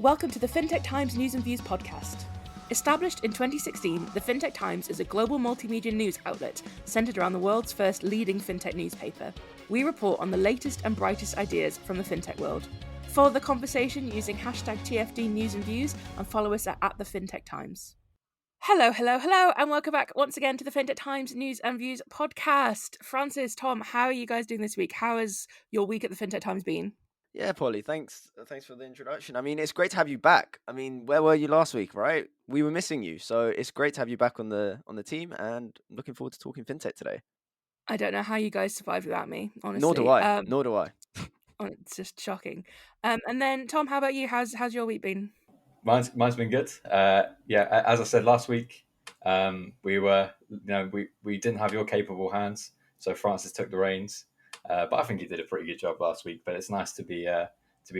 Welcome to the Fintech Times News and Views podcast. Established in 2016, the Fintech Times is a global multimedia news outlet centered around the world's first leading fintech newspaper. We report on the latest and brightest ideas from the fintech world. Follow the conversation using hashtag TFD News and Views and follow us at the Fintech Times. Hello, and welcome back once again to the Fintech Times News and Views podcast. Francis, Tom, how are you guys doing this week? How has your week at the Fintech Times been? Yeah, Polly, thanks for the introduction. I mean, it's great to have you back. I mean, where were you last week, right? We were missing you, so it's great to have you back on the team, and looking forward to talking fintech today. I don't know how you guys survived without me, honestly. Nor do I. Nor do I. It's just shocking. And then Tom, how about you? How's your week been? Mine's been good. Yeah, as I said last week, we didn't have your capable hands, so Francis took the reins. But I think he did a pretty good job last week. But it's nice to be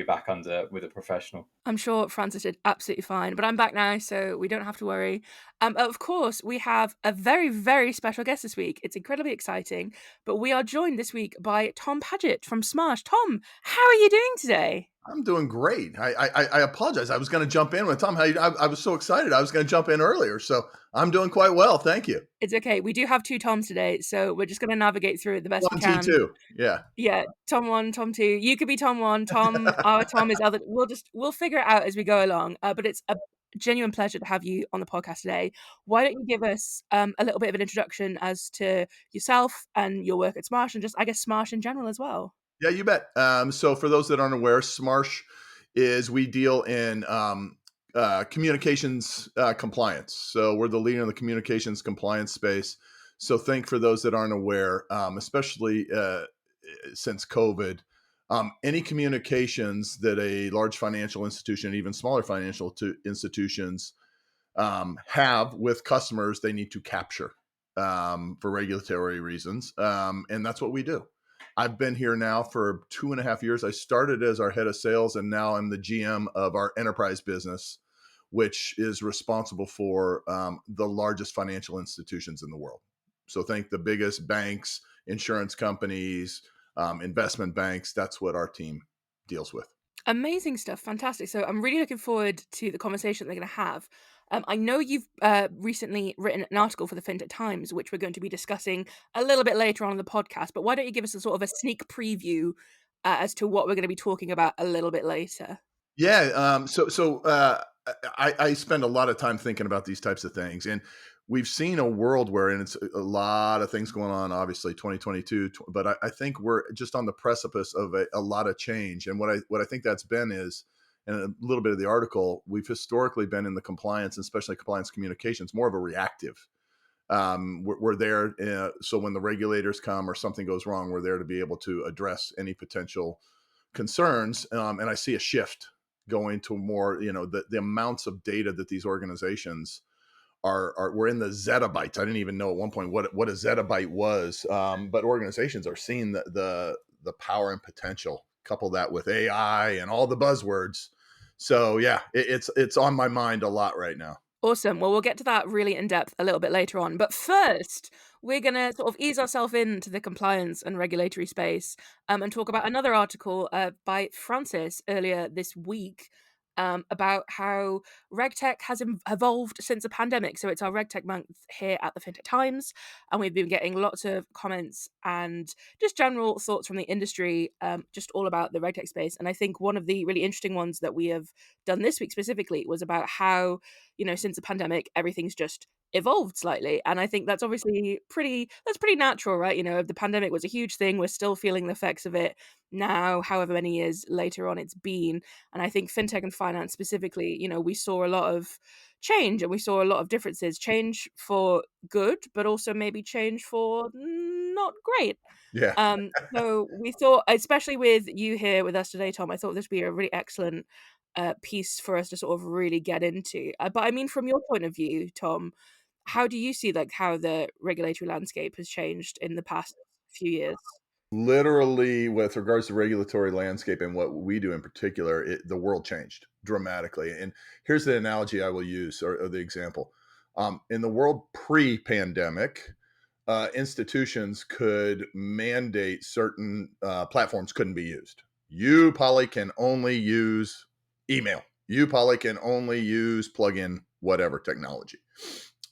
back with a professional. I'm sure Francis did absolutely fine, but I'm back now, so we don't have to worry. Of course, we have a very, very special guest this week. It's incredibly exciting, but we are joined this week by Tom Padgett from Smarsh. Tom, how are you doing today? I'm doing great. I apologize. I was going to jump in with Tom. I was so excited. I was going to jump in earlier. So I'm doing quite well. Thank you. It's okay. We do have two Toms today, so we're just going to navigate through it the best we can. T2. Yeah. Yeah. Tom 1, Tom 2. You could be Tom 1. Tom, our Tom is other. We'll figure it out as we go along. But it's a genuine pleasure to have you on the podcast today. Why don't you give us a little bit of an introduction as to yourself and your work at Smarsh, and just, I guess, Smarsh in general as well? Yeah, you bet. So for those that aren't aware, Smarsh we deal in communications compliance. So we're the leader in the communications compliance space. So think for those that aren't aware, especially since COVID, any communications that a large financial institution, even smaller financial institutions have with customers, they need to capture for regulatory reasons. And that's what we do. I've been here now for 2.5 years. I started as our head of sales, and now I'm the GM of our enterprise business, which is responsible for the largest financial institutions in the world. So think the biggest banks, insurance companies, investment banks. That's what our team deals with. Amazing stuff. Fantastic. So I'm really looking forward to the conversation they're going to have. I know you've recently written an article for the Fintech Times, which we're going to be discussing a little bit later on in the podcast, but why don't you give us a sort of a sneak preview as to what we're going to be talking about a little bit later? Yeah. I spend a lot of time thinking about these types of things, and we've seen a world wherein it's a lot of things going on, obviously 2022, but I think we're just on the precipice of a lot of change. And what I think that's been is, and a little bit of the article, we've historically been in the compliance, and especially compliance communications, more of a reactive. We're there. So when the regulators come or something goes wrong, we're there to be able to address any potential concerns. And I see a shift going to more, the amounts of data that these organizations we're in the zettabytes. I didn't even know at one point what a zettabyte was. But organizations are seeing the power and potential. Couple that with AI and all the buzzwords. So yeah, it's on my mind a lot right now. Awesome. Well, we'll get to that really in depth a little bit later on. But first, we're going to sort of ease ourselves into the compliance and regulatory space and talk about another article by Francis earlier this week about how Regtech has evolved since the pandemic. So it's our Regtech month here at the Fintech Times, and we've been getting lots of comments and just general thoughts from the industry, just all about the Regtech space. And I think one of the really interesting ones that we have done this week specifically was about how, since the pandemic, everything's just evolved slightly. And I think that's obviously pretty natural, right? The pandemic was a huge thing. We're still feeling the effects of it now, however many years later on it's been. And I think fintech and finance specifically, we saw a lot of change, and we saw a lot of differences, change for good, but also maybe change for not great. Yeah. So we thought, especially with you here with us today, Tom, I thought this would be a really excellent piece for us to sort of really get into. But I mean, from your point of view, Tom, how do you see how the regulatory landscape has changed in the past few years? Literally, with regards to regulatory landscape and what we do in particular, the world changed dramatically. And here's the analogy I will use, or the example. In the world pre-pandemic, institutions could mandate certain platforms couldn't be used. You, Polly, can only use email. You, Polly, can only use plug-in whatever technology.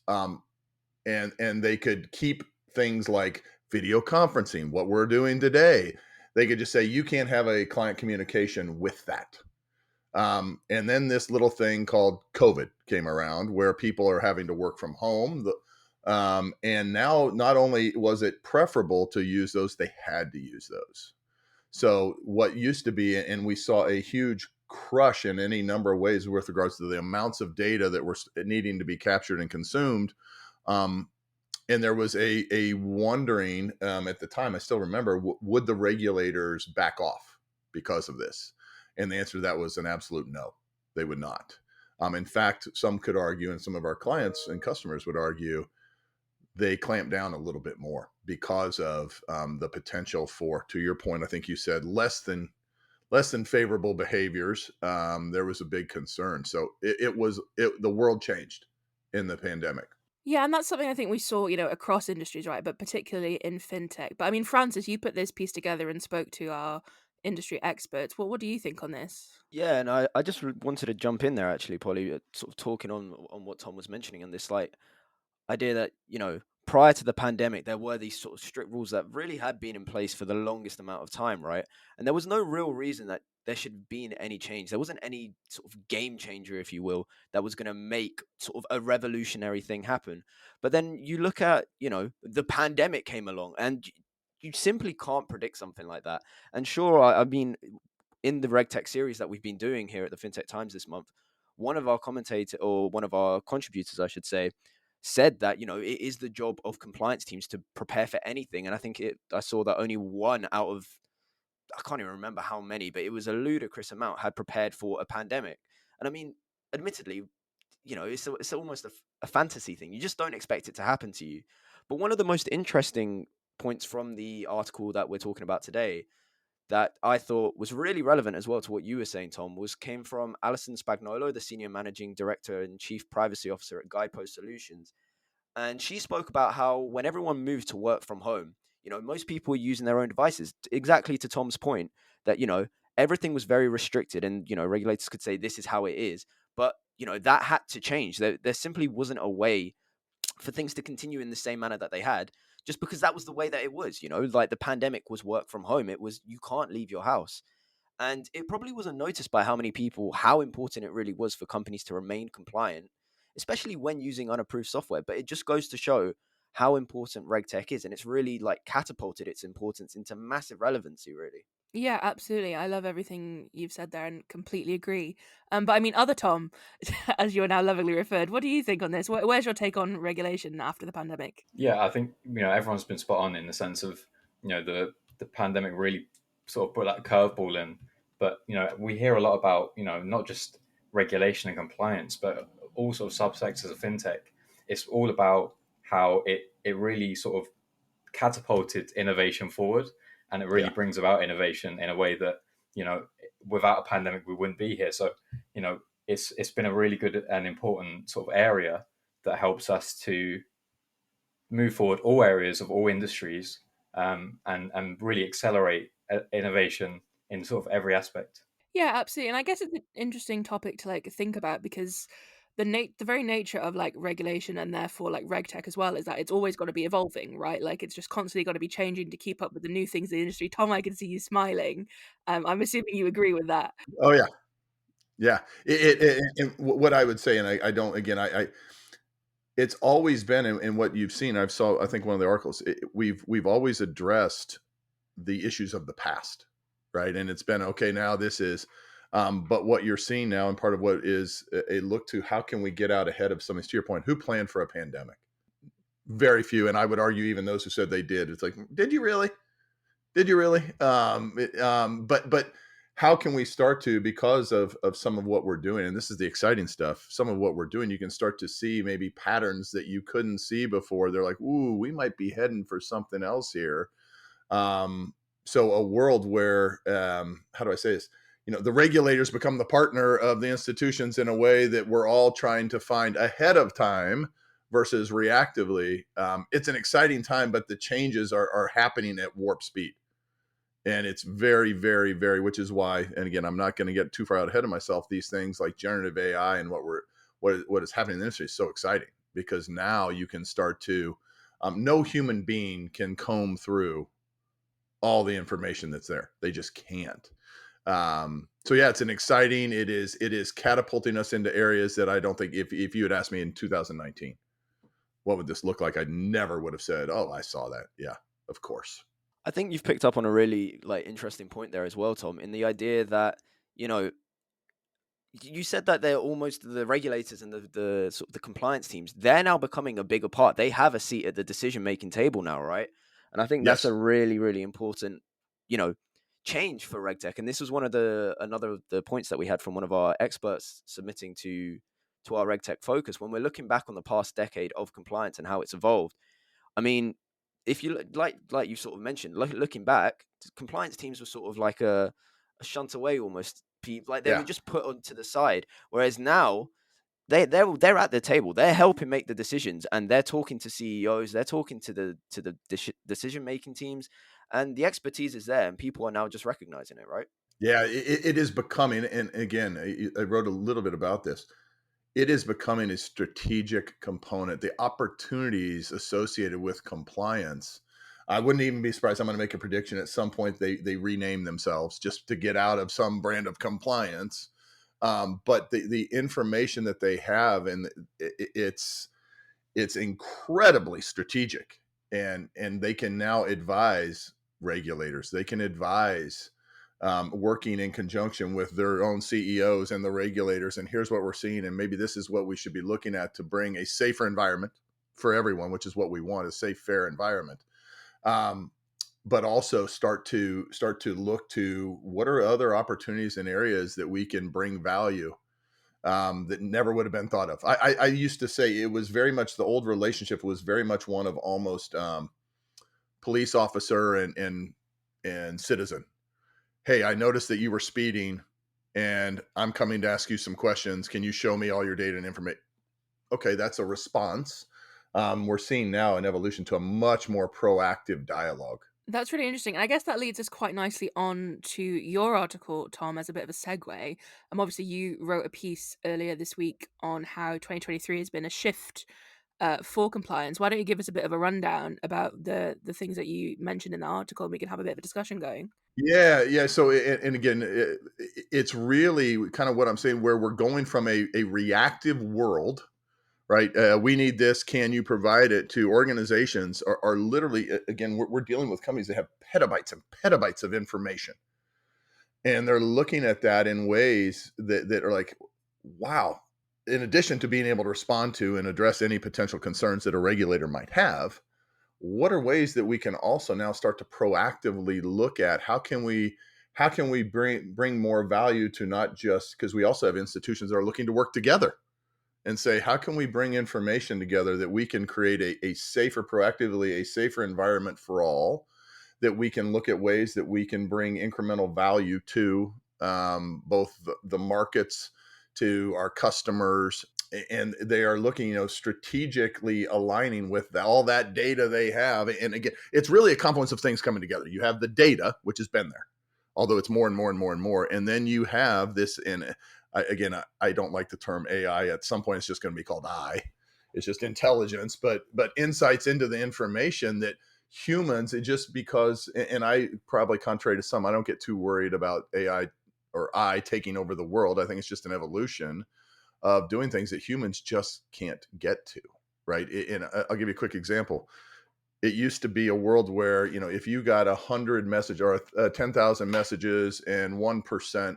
And they could keep things like video conferencing, what we're doing today. They could just say, you can't have a client communication with that. And then this little thing called COVID came around where people are having to work from home. And now not only was it preferable to use those, they had to use those. So what used to be, and we saw a huge crush in any number of ways with regards to the amounts of data that were needing to be captured and consumed. And there was a wondering at the time, I still remember, would the regulators back off because of this? And the answer to that was an absolute no, they would not. In fact, some could argue, and some of our clients and customers would argue, they clamp down a little bit more because of the potential for, to your point, I think you said less than favorable behaviors. There was a big concern. So the world changed in the pandemic. Yeah, and that's something I think we saw, across industries, right? But particularly in fintech. But I mean, Francis, you put this piece together and spoke to our industry experts. What do you think on this? Yeah, and I just wanted to jump in there actually, Polly, sort of talking on what Tom was mentioning, and this like idea that prior to the pandemic there were these sort of strict rules that really had been in place for the longest amount of time, right? And there was no real reason that there should have been any change. There wasn't any sort of game changer, if you will, that was going to make sort of a revolutionary thing happen. But then you look at the pandemic came along, and you simply can't predict something like that. And sure, I mean, in the Regtech series that we've been doing here at the Fintech Times this month, one of our contributors, I should say, said that it is the job of compliance teams to prepare for anything. And I saw that only one out of, I can't even remember how many, but it was a ludicrous amount, had prepared for a pandemic. And I mean, admittedly, it's almost a fantasy thing. You just don't expect it to happen to you. But one of the most interesting points from the article that we're talking about today that I thought was really relevant as well to what you were saying, Tom, came from Alison Spagnolo, the Senior Managing Director and Chief Privacy Officer at Guidepost Solutions. And she spoke about how when everyone moved to work from home, most people were using their own devices, exactly to Tom's point, that, everything was very restricted and, regulators could say this is how it is. But, that had to change. There simply wasn't a way for things to continue in the same manner that they had, just because that was the way that it was. Like the pandemic was work from home. It was, you can't leave your house. And it probably wasn't noticed by how many people, how important it really was for companies to remain compliant, especially when using unapproved software. But it just goes to show how important Regtech is. And it's really like catapulted its importance into massive relevancy, really. Yeah, absolutely. I love everything you've said there and completely agree. But I mean, other Tom, as you are now lovingly referred, what do you think on this? Where's your take on regulation after the pandemic? Yeah, I think everyone's been spot on in the sense of the pandemic really sort of put that curveball in. But we hear a lot about not just regulation and compliance, but all sort of subsectors of fintech. It's all about how it really sort of catapulted innovation forward, and it really brings about innovation in a way that without a pandemic we wouldn't be here. So it's been a really good and important sort of area that helps us to move forward all areas of all industries, and really accelerate innovation in sort of every aspect. Yeah, absolutely. And I guess it's an interesting topic to think about, because the very nature of regulation, and therefore regtech as well, is that it's always got to be evolving, right? Like it's just constantly got to be changing to keep up with the new things in the industry. Tom, I can see you smiling. I'm assuming you agree with that. Oh yeah. Yeah. And what I would say, and I don't, again, it's always been in what you've seen. I think one of the articles, we've always addressed the issues of the past, right? And it's been, okay, now this is, but what you're seeing now, and part of what is a look to how can we get out ahead of some of these, to your point, who planned for a pandemic? Very few. And I would argue even those who said they did, it's like, did you really? But how can we start to, because of some of what we're doing, and this is the exciting stuff, some of what we're doing, you can start to see maybe patterns that you couldn't see before. They're like, ooh, we might be heading for something else here. So a world where, how do I say this? The regulators become the partner of the institutions in a way that we're all trying to find ahead of time versus reactively. It's an exciting time, but the changes are happening at warp speed. And it's very, very, very, which is why, and again, I'm not going to get too far out ahead of myself. These things like generative AI and what is happening in the industry is so exciting, because now you can start to, no human being can comb through all the information that's there. They just can't. So yeah, it is catapulting us into areas that I don't think, if you had asked me in 2019, what would this look like? I never would have said, oh, I saw that. Yeah, of course. I think you've picked up on a really like interesting point there as well, Tom, in the idea that, you know, you said that they're almost the regulators and the sort of the compliance teams. They're now becoming a bigger part. They have a seat at the decision making table now, right? And I think that's Yes. a really, really important, you know, change for Regtech. And this was one of another of the points that we had from one of our experts submitting to our Regtech focus when we're looking back on the past decade of compliance and how it's evolved. I mean, if you like you sort of mentioned, looking back, compliance teams were sort of like a shunt away almost. Like they Yeah. were just put onto the side. Whereas now they're at the table. They're helping make the decisions, and they're talking to CEOs. They're talking to the decision making teams, and the expertise is there, and people are now just recognizing it, right? Yeah. It is becoming, and again, I wrote a little bit about this. It is becoming a strategic component. The opportunities associated with compliance, I wouldn't even be surprised. I'm going to make a prediction. At some point, they rename themselves just to get out of some brand of compliance. But the information that they have, and it's incredibly strategic, and they can now advise regulators. They can advise, working in conjunction with their own CEOs and the regulators. And here's what we're seeing, and maybe this is what we should be looking at to bring a safer environment for everyone, which is what we want, a safe, fair environment. Um, but also start to look to what are other opportunities and areas that we can bring value, that never would have been thought of. I used to say it was very much, the old relationship was very much one of almost, police officer and citizen. Hey, I noticed that you were speeding, and I'm coming to ask you some questions. Can you show me all your data and information? Okay, that's a response. We're seeing now an evolution to a much more proactive dialogue. That's really interesting. And I guess that leads us quite nicely on to your article, Tom, as a bit of a segue. Obviously, you wrote a piece earlier this week on how 2023 has been a shift for compliance. Why don't you give us a bit of a rundown about the things that you mentioned in the article, and we can have a bit of a discussion going? Yeah. So, and again, it's really kind of what I'm saying, where we're going from a reactive world, right? We need this. Can you provide it? To organizations are literally, again, we're dealing with companies that have petabytes and petabytes of information. And they're looking at that in ways that are like, wow, in addition to being able to respond to and address any potential concerns that a regulator might have, what are ways that we can also now start to proactively look at how can we bring more value to, not just, because we also have institutions that are looking to work together and say, how can we bring information together that we can create a safer, proactively, a safer environment for all, that we can look at ways that we can bring incremental value to, both the markets, to our customers. And they are looking, strategically aligning with all that data they have. And again, it's really a confluence of things coming together. You have the data, which has been there, although it's more and more and more and more. And then you have this, and I don't like the term AI. At some point, it's just going to be called it's just intelligence, but insights into the information that humans, it just, because, and I probably, contrary to some, I don't get too worried about AI or I taking over the world. I think it's just an evolution of doing things that humans just can't get to, right? And I'll give you a quick example. It used to be a world where, if you got 100 messages or 10,000 messages and 1%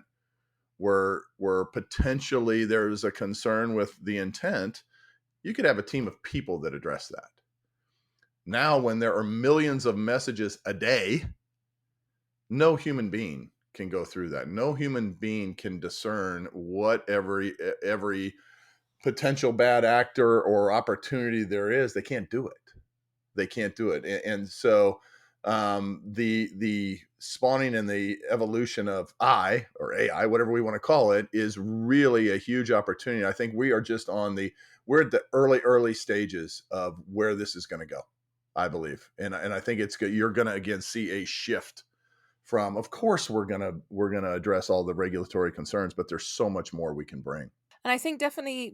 were potentially, there's a concern with the intent, you could have a team of people that address that. Now, when there are millions of messages a day, no human being can go through that. No human being can discern what every potential bad actor or opportunity there is. They can't do it. They can't do it. And so, the spawning and the evolution of I, or AI, whatever we want to call it, is really a huge opportunity. I think we are just we're at the early stages of where this is going to go, I believe. And I think it's good. You're going to again see a shift from, of course, we're gonna address all the regulatory concerns, but there's so much more we can bring. And I think definitely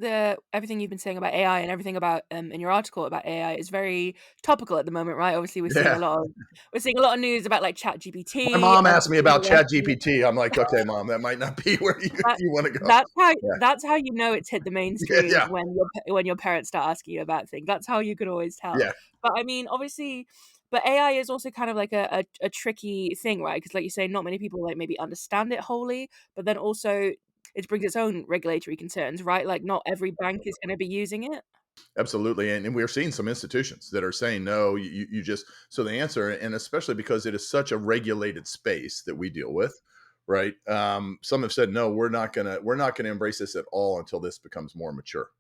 everything you've been saying about AI and everything about in your article about AI is very topical at the moment, right? Obviously, Yeah. we're seeing a lot of news about like My ChatGPT mom and asked me about Chat GPT. I'm like, okay, mom, that might not be where that, you want to go. Yeah. that's how you know it's hit the Yeah. mainstream Yeah. when your parents start asking you about things. That's how you could always tell. Yeah. But I mean, obviously, but AI is also kind of like a tricky thing, right? Because like you say, not many people like maybe understand it wholly, but then also it brings its own regulatory concerns, right? Like not every bank is going to be using it. Absolutely. And we're seeing some institutions that are saying, no, you just, so the answer, and especially because it is such a regulated space that we deal with, right? Some have said, no, we're not going to embrace this at all until this becomes more mature,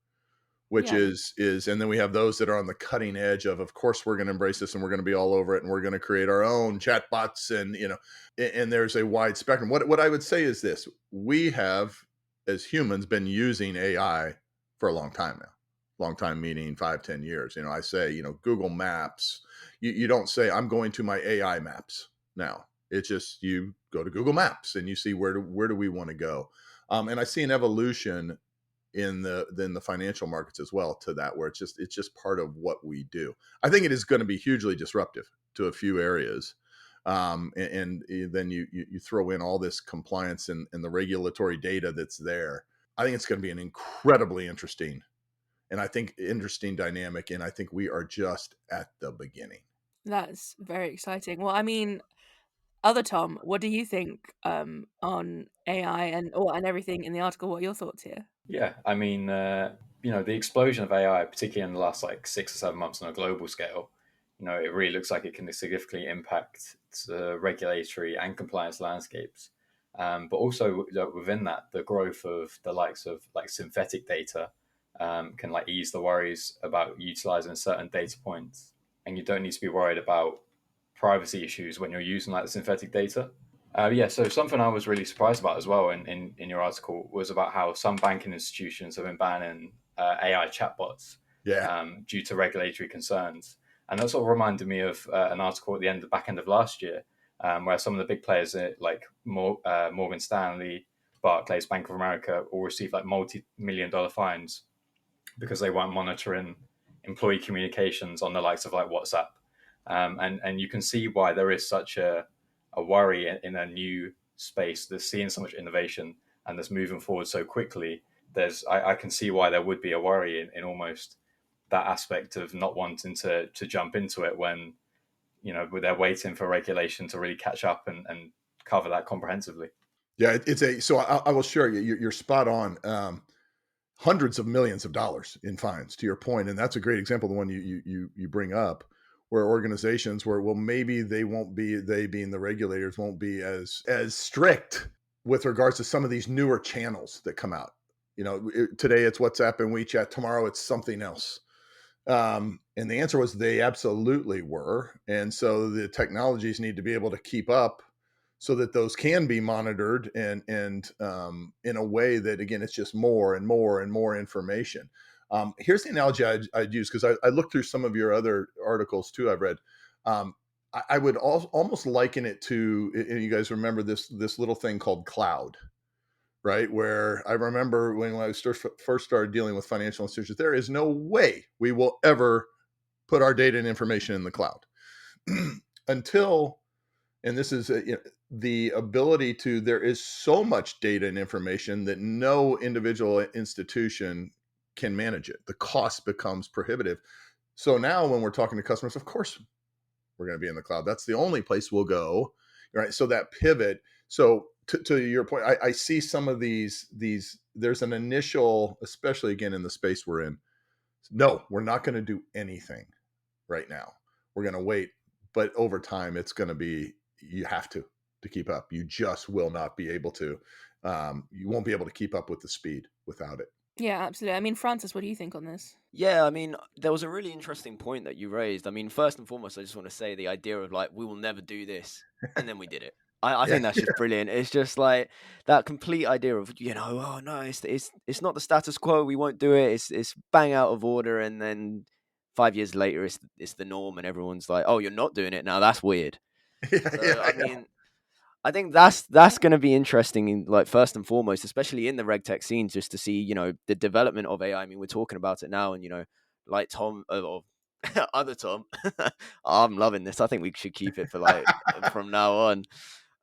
which Yeah. and then we have those that are on the cutting edge of course, we're going to embrace this and we're going to be all over it. And we're going to create our own chatbots and, and there's a wide spectrum. What I would say is this: we have, as humans, been using AI for a long time now. Long time meaning 5-10 years. I say, Google Maps. You don't say I'm going to my AI maps now. It's just you go to Google Maps and you see where do we want to go. And I see an evolution in the financial markets as well to that, where it's just part of what we do. I think it is going to be hugely disruptive to a few areas. And then you throw in all this compliance and the regulatory data that's there. I think it's going to be an incredibly interesting dynamic. And I think we are just at the beginning. That's very exciting. Well, I mean, other Tom, what do you think on AI and everything in the article? What are your thoughts here? Yeah, I mean, the explosion of AI, particularly in the last like 6 or 7 months on a global scale, it really looks like it can significantly impact the regulatory and compliance landscapes. But also within that, the growth of the likes of like synthetic data can like ease the worries about utilizing certain data points, and you don't need to be worried about privacy issues when you're using like the synthetic data. Yeah, so something I was really surprised about as well in your article was about how some banking institutions have been banning AI chatbots due to regulatory concerns. And that sort of reminded me of an article at the back end of last year, where some of the big players like Morgan Stanley, Barclays, Bank of America all received like multi-million-dollar fines because they weren't monitoring employee communications on the likes of like WhatsApp. And you can see why there is such a worry in a new space that's seeing so much innovation and that's moving forward so quickly. I can see why there would be a worry in almost that aspect of not wanting to jump into it when they're waiting for regulation to really catch up and cover that comprehensively. Yeah, so I will share you. You're spot on. Hundreds of millions of dollars in fines, to your point, and that's a great example. The one you bring up, where organizations maybe they being the regulators won't be as strict with regards to some of these newer channels that come out. Today it's WhatsApp and WeChat. Tomorrow it's something else. And the answer was they absolutely were. And so the technologies need to be able to keep up so that those can be monitored and in a way that, again, it's just more and more and more information. Here's the analogy I'd use, because I looked through some of your other articles too I've read. I would almost liken it to, and you guys remember this little thing called cloud, right? Where I remember when I first started dealing with financial institutions, there is no way we will ever put our data and information in the cloud until, and this is the ability there is so much data and information that no individual institution can manage it. The cost becomes prohibitive. So now when we're talking to customers, of course, we're going to be in the cloud. That's the only place we'll go, right? So that pivot. So to your point, I see some of these, there's an initial, especially again in the space we're in, no, we're not going to do anything right now. We're going to wait. But over time, it's going to be, you have to keep up. You just will not be able to. You won't be able to keep up with the speed without it. Yeah, absolutely. I mean, Francis, what do you think on this? Yeah, I mean, there was a really interesting point that you raised. I mean, first and foremost, I just want to say the idea of like, we will never do this, and then we did it. I think that's just brilliant. It's just like that complete idea of, oh no, it's not the status quo. We won't do it. It's bang out of order, and then 5 years later, it's the norm, and everyone's like, oh, you're not doing it now. That's weird. I mean, I think that's going to be interesting, in, like, first and foremost, especially in the Regtech scene, just to see, the development of AI. I mean, we're talking about it now, and like Tom, or other Tom, I'm loving this. I think we should keep it for, like, from now on.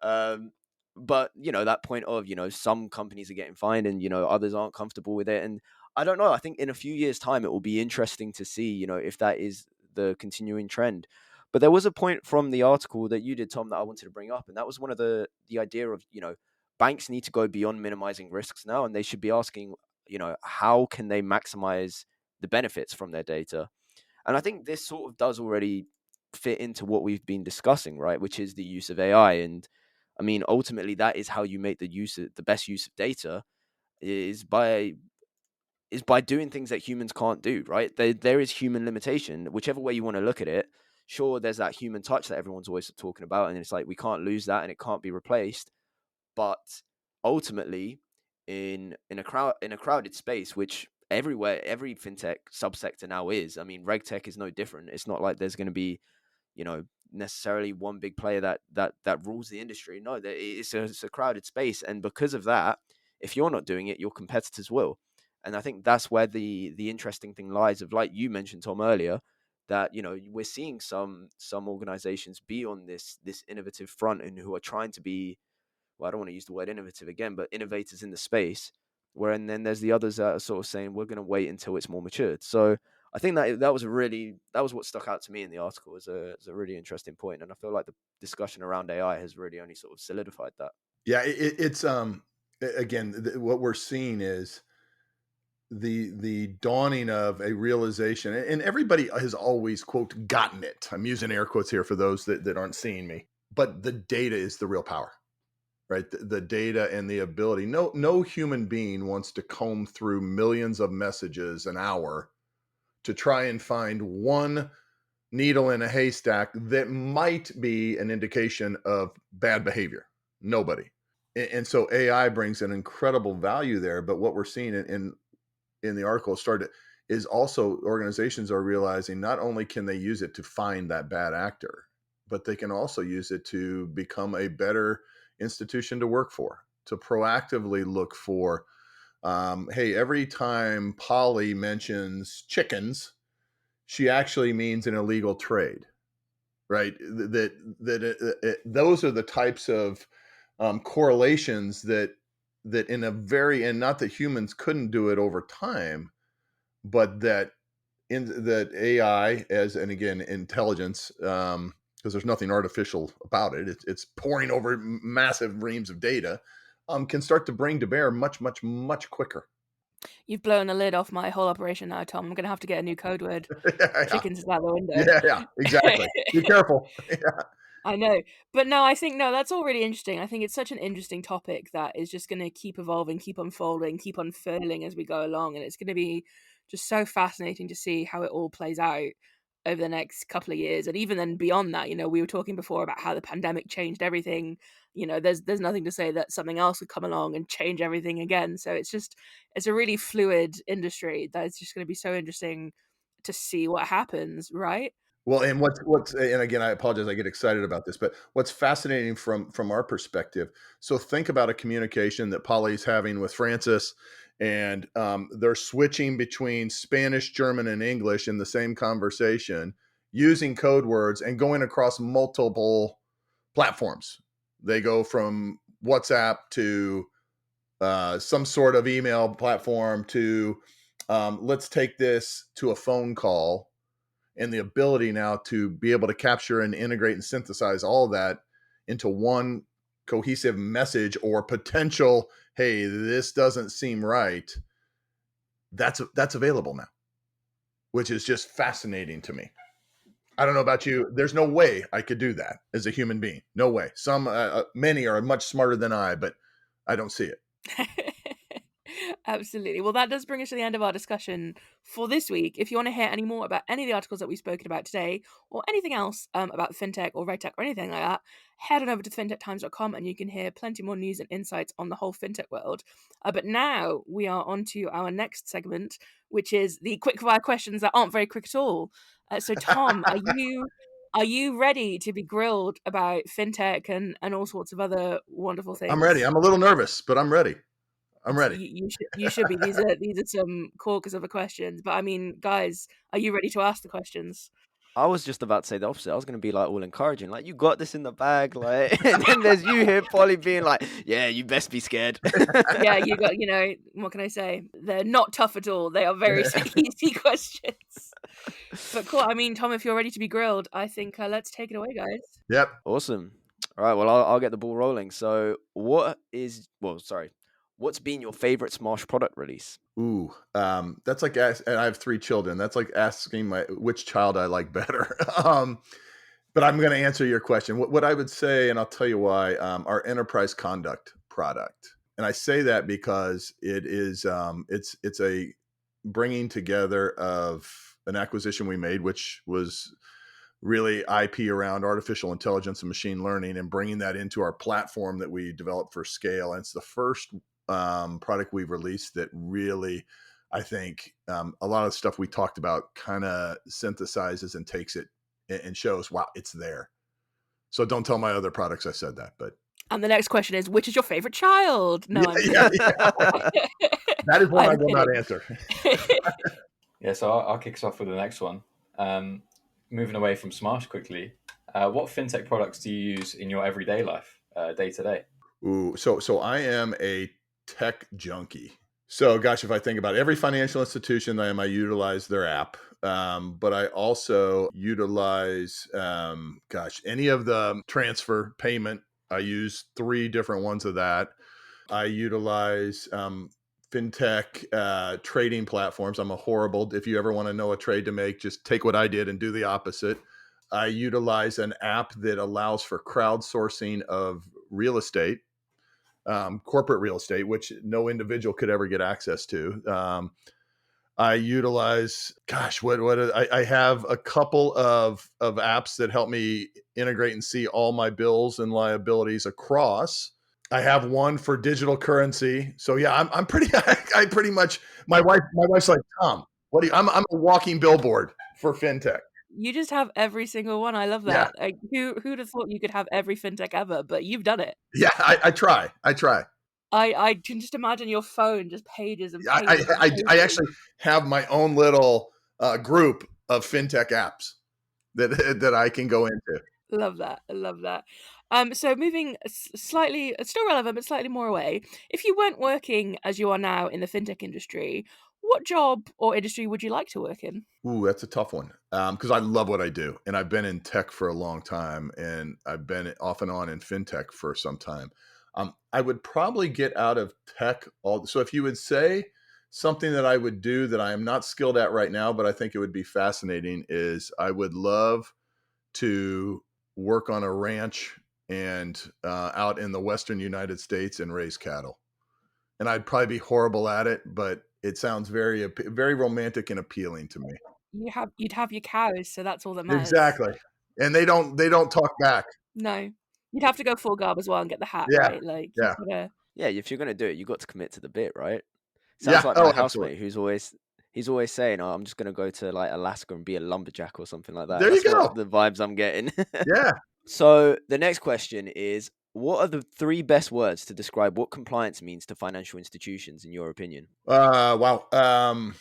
Um, but that point of, some companies are getting fined, and others aren't comfortable with it, and I don't know. I think in a few years' time, it will be interesting to see, if that is the continuing trend. But there was a point from the article that you did, Tom, that I wanted to bring up, and that was one of the idea of, banks need to go beyond minimizing risks now, and they should be asking, how can they maximize the benefits from their data? And I think this sort of does already fit into what we've been discussing, right? Which is the use of AI. And I mean, ultimately, that is how you make the best use of data, is by doing things that humans can't do, right? There is human limitation, whichever way you want to look at it. Sure, there's that human touch that everyone's always talking about, and it's like we can't lose that, and it can't be replaced. But ultimately, in a crowded space, which everywhere, every fintech subsector now is. I mean, Regtech is no different. It's not like there's going to be, necessarily one big player that rules the industry. No, it's a crowded space, and because of that, if you're not doing it, your competitors will. And I think that's where the interesting thing lies. Of, like you mentioned, Tom, earlier, that we're seeing some organizations be on this innovative front, and who are trying to be, well, I don't want to use the word innovative again, but innovators in the space. And then there's the others that are sort of saying we're going to wait until it's more matured. So I think that was what stuck out to me in the article as a really interesting point, and I feel like the discussion around AI has really only sort of solidified that. Yeah, it's again, what we're seeing is the dawning of a realization, and everybody has always, quote, gotten it. I'm using air quotes here for those that aren't seeing me, but the data is the real power, right? The data and the ability. No human being wants to comb through millions of messages an hour to try and find one needle in a haystack that might be an indication of bad behavior. Nobody. And so AI brings an incredible value there. But what we're seeing in the article started is also organizations are realizing not only can they use it to find that bad actor, but they can also use it to become a better institution to work for, to proactively look for, hey, every time Polly mentions chickens, she actually means an illegal trade, right? Those are the types of correlations that in a very, and not that humans couldn't do it over time, but that AI, as, and again, intelligence, because there's nothing artificial about it. It's pouring over massive reams of data, can start to bring to bear much, much, much quicker. You've blown the lid off my whole operation now, Tom. I'm going to have to get a new code word. Yeah, Chickens is out the window. yeah, exactly. Be careful. Yeah. I know. But no, I think, no, that's all really interesting. I think it's such an interesting topic that is just going to keep evolving, keep unfolding, keep unfurling as we go along. And it's going to be just so fascinating to see how it all plays out over the next couple of years. And even then beyond that, we were talking before about how the pandemic changed everything. There's nothing to say that something else would come along and change everything again. So it's a really fluid industry that is just going to be so interesting to see what happens, right? Well, and what's and again, I apologize, I get excited about this, but what's fascinating from our perspective. So think about a communication that Polly's having with Francis, and they're switching between Spanish, German, and English in the same conversation, using code words and going across multiple platforms. They go from WhatsApp to some sort of email platform to let's take this to a phone call, and the ability now to be able to capture and integrate and synthesize all of that into one cohesive message or potential, hey, this doesn't seem right. That's available now, which is just fascinating to me. I don't know about you. There's no way I could do that as a human being. No way. Many are much smarter than I, but I don't see it. Absolutely. Well, that does bring us to the end of our discussion for this week. If you want to hear any more about any of the articles that we've spoken about today, or anything else about fintech or regtech or anything like that, head on over to fintechtimes.com and you can hear plenty more news and insights on the whole fintech world. But now we are on to our next segment, which is the quickfire questions that aren't very quick at all. So, Tom, are Are you ready to be grilled about fintech and all sorts of other wonderful I'm ready. things? I'm a little nervous, but I'm ready. I'm ready. You should be. These are some corkers of the questions. But I mean, guys, are you ready to ask the questions? I was just about to say the opposite. I was going to be like all encouraging, like you got this in the bag, like, and then there's you here, Polly, being like, yeah, you best be scared. Yeah, you got, what can I say? They're not tough at all. They are very easy questions. But cool. I mean, Tom, if you're ready to be grilled, I think let's take it away, guys. Yep. Awesome. All right, well, I'll get the ball rolling. So, what's been your favorite Smarsh product release? Ooh, that's like and I have 3 children. That's like asking which child I like better. But I'm going to answer your question. What I would say, and I'll tell you why, our enterprise conduct product. And I say that because it is, it's a bringing together of an acquisition we made, which was really IP around artificial intelligence and machine learning, and bringing that into our platform that we developed for scale. And it's the first product we've released that really, I think, a lot of the stuff we talked about kind of synthesizes and takes it and shows, wow, it's there. So don't tell my other products I said that, but. And the next question is, which is your favorite child? No, I'm kidding. That is one I will not answer. Yeah, so I'll kick us off with the next one. Moving away from Smarsh quickly, what fintech products do you use in your everyday life, day to day? Ooh, so I am a tech junkie. So gosh, if I think about it, every financial institution I utilize their app. But I also utilize, any of the transfer payment. I use 3 different ones of that. I utilize fintech trading platforms. I'm if you ever want to know a trade to make, just take what I did and do the opposite. I utilize an app that allows for crowdsourcing of real estate, corporate real estate, which no individual could ever get access to. I utilize, I have a couple of apps that help me integrate and see all my bills and liabilities across. I have one for digital currency. So yeah, I'm pretty, I pretty much, my wife's like, Tom, I'm a walking billboard for fintech. You just have every single one. I love that. Yeah. Like, who'd have thought you could have every fintech ever? But you've done it. Yeah, I try. I can just imagine your phone, just pages and pages. I actually have my own little group of fintech apps that I can go into. Love that. I love that. So moving slightly, still relevant, but slightly more away. If you weren't working as you are now in the fintech industry, what job or industry would you like to work in? Ooh, that's a tough one. Because I love what I do, and I've been in tech for a long time, and I've been off and on in fintech for some time. I would probably get out of tech. So if you would say something that I would do that I am not skilled at right now, but I think it would be fascinating, is I would love to work on a ranch and out in the Western United States and raise cattle. And I'd probably be horrible at it, but it sounds very, very romantic and appealing to me. You'd have your cows, so that's all that matters. Exactly. And they don't talk back. No. You'd have to go full garb as well and get the hat, Yeah. right? Like, Yeah. Yeah, if you're gonna do it, you got to commit to the bit, right? Sounds like my housemate who's always saying, "Oh, I'm just gonna go to like Alaska and be a lumberjack or something like that." There you That's go. what the vibes I'm getting. Yeah. So the next question is, what are the 3 best words to describe what compliance means to financial institutions, in your opinion? Wow.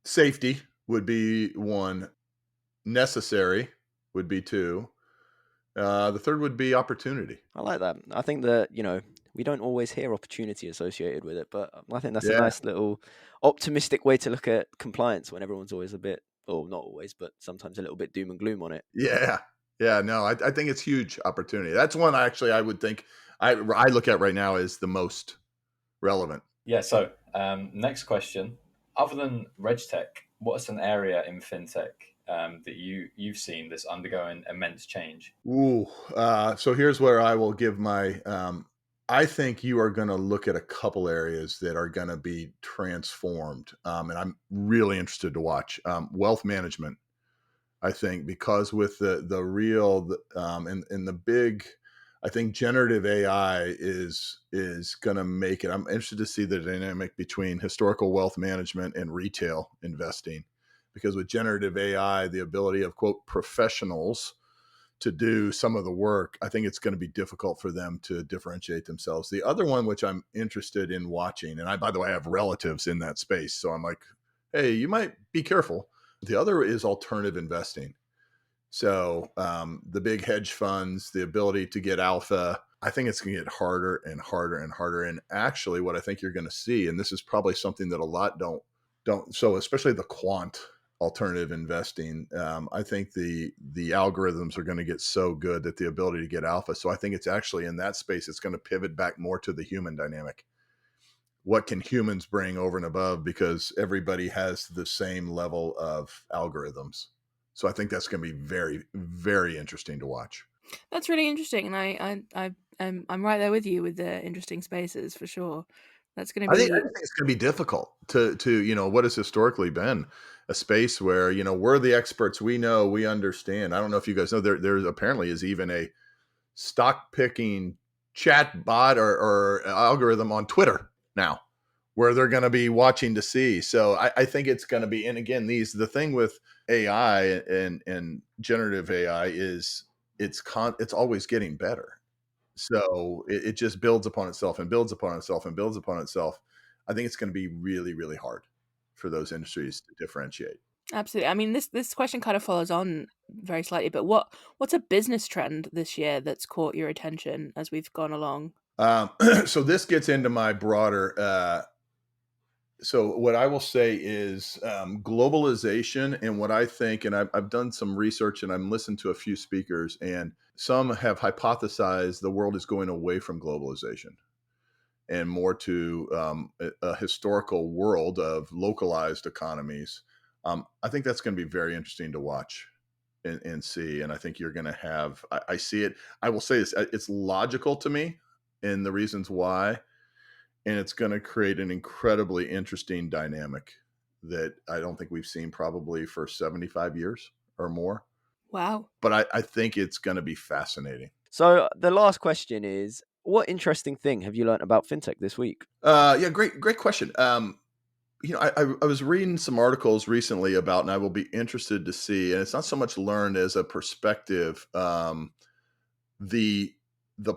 Safety would be 1. Necessary would be 2. The third would be opportunity. I like that. I think that, we don't always hear opportunity associated with it, but I think that's a nice little optimistic way to look at compliance when everyone's always a bit, or not always, but sometimes a little bit doom and gloom on it. Yeah. Yeah. No, I think it's huge opportunity. That's one I would think I look at right now as the most relevant. Yeah. So next question. Other than Regtech, what's an area in fintech that you've seen that's undergoing immense change? Ooh. So here's where I will give my. I think you are going to look at a couple areas that are going to be transformed, and I'm really interested to watch wealth management. I think because with the real and the big, I think generative AI is going to make it. I'm interested to see the dynamic between historical wealth management and retail investing. because with generative AI, the ability of, quote, professionals to do some of the work, I think it's going to be difficult for them to differentiate themselves. The other one, which I'm interested in watching, and I, by the way, I have relatives in that space, so I'm like, hey, you might be careful. The other is alternative investing. So the big hedge funds, the ability to get alpha, I think it's going to get harder and harder and harder. And actually, what I think you're going to see, and this is probably something that a lot don't, so especially the quant alternative investing, I think the algorithms are going to get so good that the ability to get alpha. So I think it's actually in that space, it's going to pivot back more to the human dynamic. What can humans bring over and above, because everybody has the same level of algorithms. So I think that's going to be very, very interesting to watch. That's really interesting, and I'm right there with you with the interesting spaces for sure. That's going to I be think it's going to be difficult to what has historically been a space where, we're the experts, we know, we understand. I don't know if you guys know, there apparently is even a stock picking chat bot or algorithm on Twitter now, where they're going to be watching to see. So I think it's going to be, and again, the thing with AI and generative AI is it's always getting better. So it just builds upon itself and builds upon itself and builds upon itself. I think it's going to be really, really hard for those industries to differentiate. absolutely. I mean, this question kind of follows on very slightly, but what's a business trend this year that's caught your attention as we've gone along? So this gets into my broader. So what I will say is globalization, and what I think, and I've done some research and I've listened to a few speakers, and some have hypothesized the world is going away from globalization and more to a historical world of localized economies. I think that's going to be very interesting to watch and see. And I think you're going to have, I see it. I will say this, it's logical to me and the reasons why. And it's going to create an incredibly interesting dynamic that I don't think we've seen probably for 75 years or more. Wow. But I think it's going to be fascinating. So the last question is, what interesting thing have you learned about fintech this week? Yeah, great question. I was reading some articles recently about, and I will be interested to see, and it's not so much learned as a perspective, the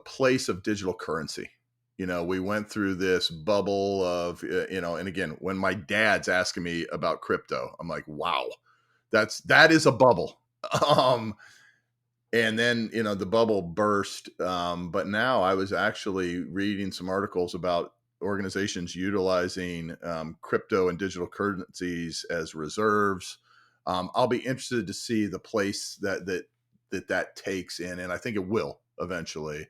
place of digital currency. We went through this bubble of, and again, when my dad's asking me about crypto, I'm like, wow, that is a bubble. And then, the bubble burst. But now I was actually reading some articles about organizations utilizing crypto and digital currencies as reserves. I'll be interested to see the place that takes in, and I think it will eventually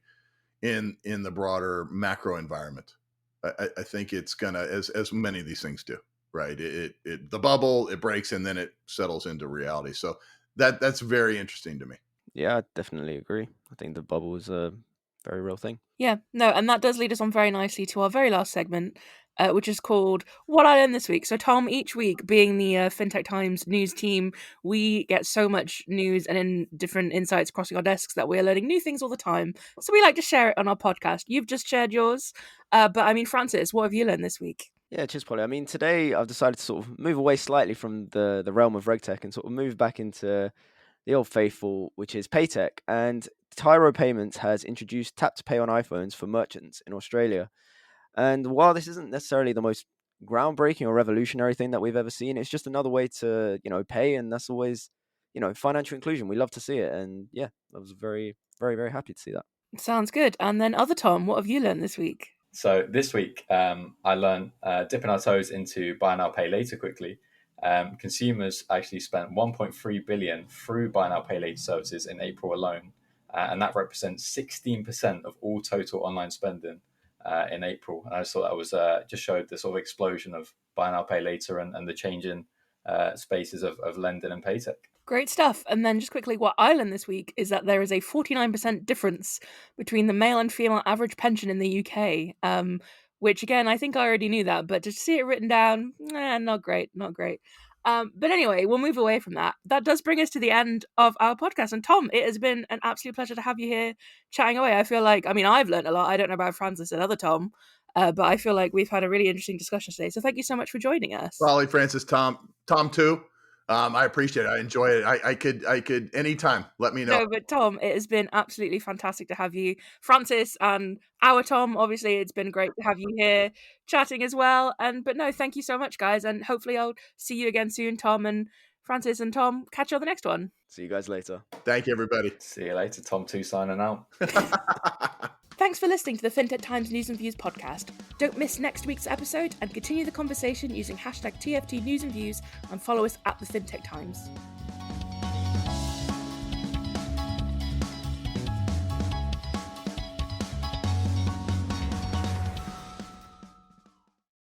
in the broader macro environment. I think it's gonna, as many of these things do, right? The bubble, it breaks and then it settles into reality. So that's very interesting to me. Yeah, I definitely agree. I think the bubble is a very real thing. Yeah, no, and that does lead us on very nicely to our very last segment, which is called What I Learned This Week. So, Tom, each week, being the Fintech Times news team, we get so much news and in different insights crossing our desks that we're learning new things all the time. So, we like to share it on our podcast. You've just shared yours. But I mean, Francis, what have you learned this week? Yeah, cheers, Polly. I mean, today I've decided to sort of move away slightly from the realm of Regtech and sort of move back into the old faithful, which is Paytech. And Tyro Payments has introduced tap to pay on iPhones for merchants in Australia. And while this isn't necessarily the most groundbreaking or revolutionary thing that we've ever seen, it's just another way to, pay. And that's always, financial inclusion. We love to see it. And yeah, I was very, very, very happy to see that. Sounds good. And then, other Tom, what have you learned this week? So this week, I learned dipping our toes into buy now, pay later quickly. Consumers actually spent 1.3 billion through buy now, pay later services in April alone, and that represents 16% of all total online spending in April. And I just thought that was just showed the sort of explosion of buy now, pay later and the change in spaces of lending and paytech. Great stuff. And then just quickly, what I learned this week is that there is a 49% difference between the male and female average pension in the UK, which again, I think I already knew that, but to see it written down, not great. But anyway, we'll move away from that. That does bring us to the end of our podcast. And Tom, it has been an absolute pleasure to have you here chatting away. I feel like, I've learned a lot. I don't know about Francis and other Tom, but I feel like we've had a really interesting discussion today. So thank you so much for joining us. Polly, Francis, Tom too. I appreciate it. I enjoy it. I could anytime. Let me know. No, but Tom, it has been absolutely fantastic to have you. Francis and our Tom, obviously, it's been great to have you here chatting as well. But no, thank you so much, guys. And hopefully I'll see you again soon, Tom and Francis and Tom. Catch you on the next one. See you guys later. Thank you, everybody. See you later. Tom 2 signing out. Thanks for listening to the Fintech Times News and Views podcast. Don't miss next week's episode and continue the conversation using #TFT News and Views and follow us at the Fintech Times.